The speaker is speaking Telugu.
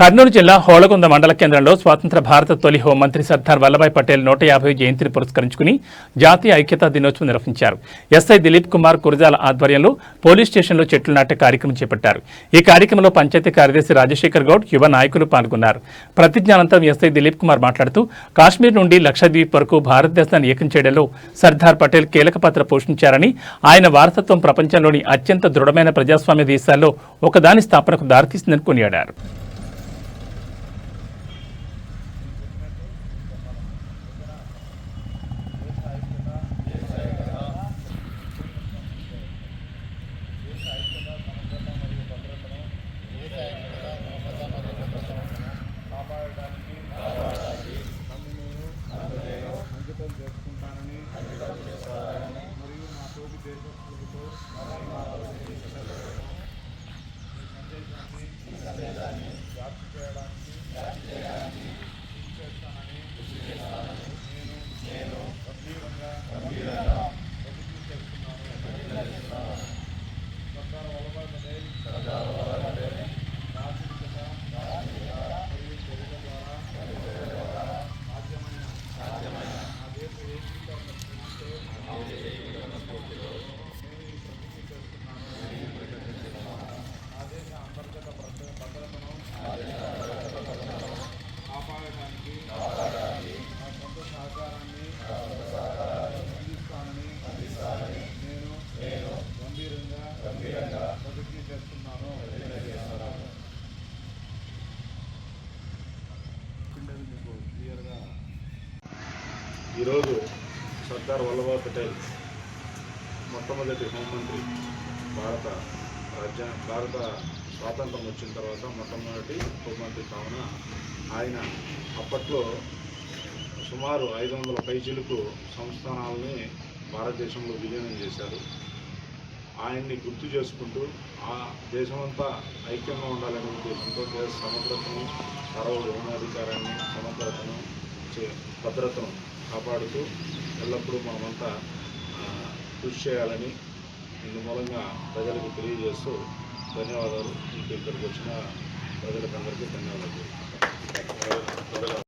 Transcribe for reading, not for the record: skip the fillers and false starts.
కర్నూలు జిల్లా హోళగుంద మండల కేంద్రంలో స్వాతంత్ర భారత తొలి హోంమంత్రి సర్దార్ వల్లభాయ్ పటేల్ 150వ జయంతిని పురస్కరించుకుని జాతీయ ఐక్యతా దినోత్సవం నిర్వహించారు. ఎస్ఐ దిలీప్ కుమార్ కురజాల ఆధ్వర్యంలో పోలీస్ స్టేషన్లో చెట్లు నాటే కార్యక్రమం చేపట్టారు. ఈ కార్యక్రమంలో పంచాయతీ కార్యదర్శి రాజశేఖర్ గౌడ్, యువ నాయకులు పాల్గొన్నారు. ప్రతిజ్ఞానంతరం ఎస్ఐ దిలీప్ కుమార్ మాట్లాడుతూ కాశ్మీర్ నుండి లక్షద్వీప్ వరకు భారతదేశాన్ని ఏకం చేయడంలో సర్దార్ పటేల్ కీలక పాత్ర పోషించారని, ఆయన వారసత్వం ప్రపంచంలోని అత్యంత దృఢమైన ప్రజాస్వామ్య దేశాల్లో ఒకదాని స్థాపనకు దారితీసిందని కొనియాడారు. ఈరోజు సర్దార్ వల్లభాయ్ పటేల్ మొట్టమొదటి హోంమంత్రి, భారత స్వాతంత్రం వచ్చిన తర్వాత మొట్టమొదటి హోంమంత్రి కావున ఆయన అప్పట్లో సుమారు 500 పైచిలకు సంస్థానాలని భారతదేశంలో విలీనం చేశారు. ఆయన్ని గుర్తు చేసుకుంటూ ఆ దేశమంతా ఐక్యంగా ఉండాలనే ఉద్దేశంతో దేశ సమగ్రతను, సార్వభౌమాధికారాన్ని, సమగ్రతను, భద్రతను కాపాడుతూ ఎల్లప్పుడూ మనమంతా కృషి చేయాలని ఇందు మూలంగా ప్రజలకు తెలియజేస్తూ ధన్యవాదాలు. ఇక్కడికి వచ్చిన ప్రజలకందరికీ ధన్యవాదాలు.